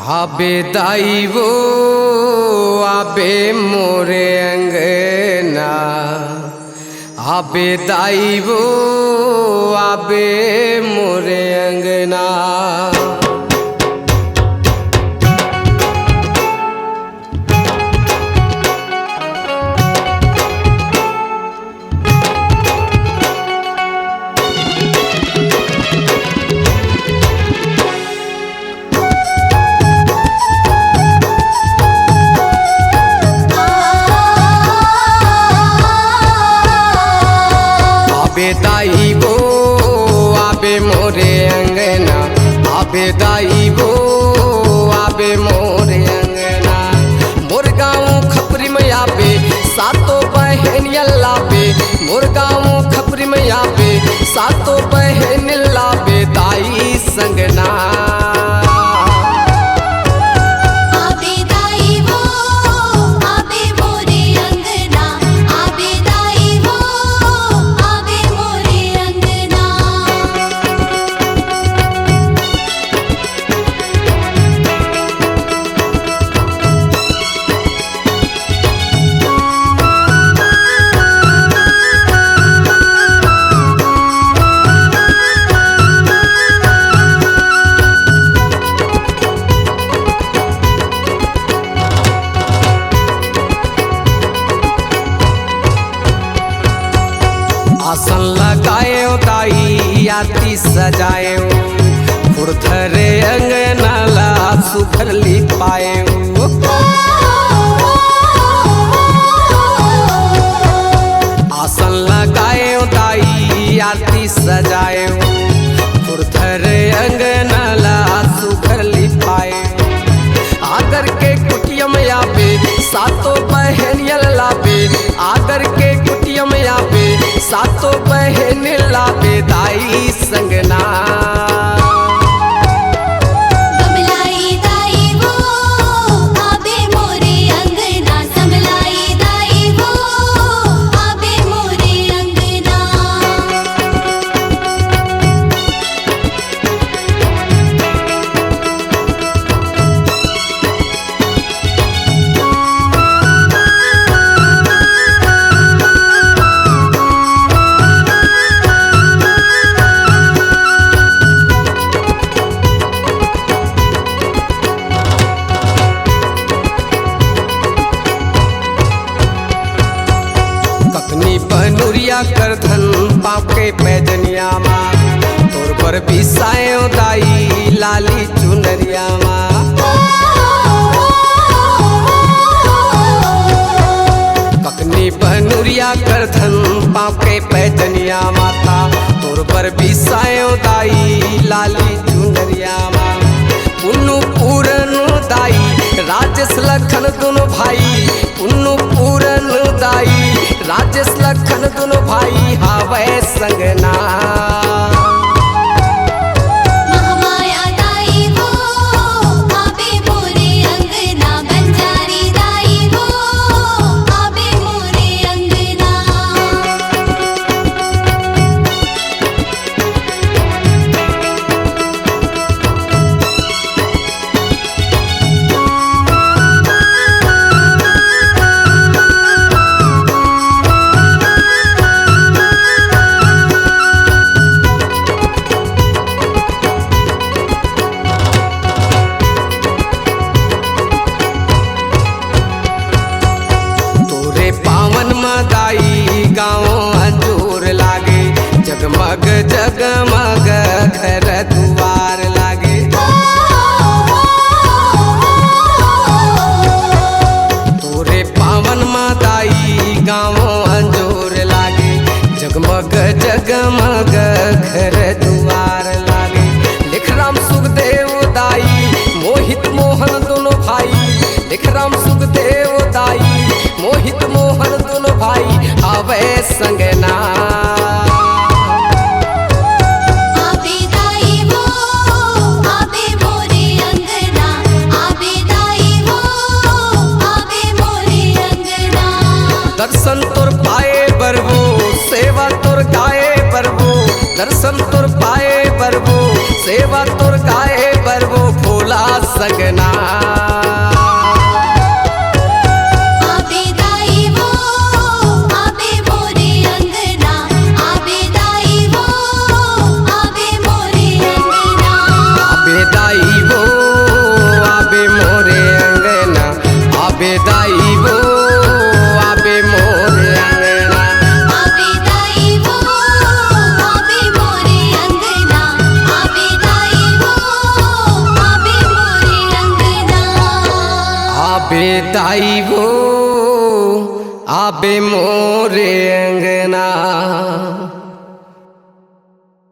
आबे दाई वो आबे मोरे अंगना, आबे दाई वो आबे मोरे अंगना। आबे दाई वो आबे मोरे अंगना, आबे दाई वो आबे मोरे अंगना। मोर गाँव खपरी में आबे सातों बहन लाबे, मोर गाँव खपरी में आबे सातों बहन लाबे दाई संगना। आसन लगाए दाई आती सजाए, फुरथरे अंगना ला सुखर लिपाए। आसन लगाए दाई आती सजाए, फुरथरे अंगना ला सुखर लिपाए। आगर के कुटिया में आबे सातों बहन लाबे, आगर के कुटिया में आबे सातों बहन लाबे दाई संगना। बनुरिया कर धन पाके पैजनिया माँ, तोर पर बिसायो दाई लाली चुनरिया माँ। कखनी बनुरिया कर धन पाके पैजनिया माता, तोर पर बिसायो दाई लाली चुनरिया माँ। पुन्नु पूरन दाई राजेश लखन दोनों भाई, पुन्नु पूरन दाई राजेश लखन दोनों भाई हावे संगना। महामाया दाई वो आबे मोरे अंगना, बंजारी दाई वो आबे मोरे अंगना। दाई गाँव अंजूर लागे, जगमग जगमग घर दुआर लागे। तोरे पावन दाई गाँव अंजूर लागे, जगमग जगमग घर दुआर लागे। लिखराम सुखदेव दाई मोहित मोहन दोनों भाई, लिखराम सुखदेव दाई मोहित मोहन दोनों भाई आवे संगना। आबे दाई वो आबे मोरे अंगना, आबे दाई वो आबे मोरे अंगना। दर्शन तोर पाए बरबो सेवा तोर गाए बरबो, दर्शन तोर पाए बरबो सेवा तोर गाए सगना आबे दाई वो आबे मोरे अंगना आबे दाई वो आबे मोरे अंगना आबे दाई वो आबे मोरे अंगना आबे दाई वो आबे मोरे अंगना आबे दाई वो आबे मोरे अंगना आबे दाई वो आबे मोरे अंगना आबे दाई वो आबे मोरे अंगना।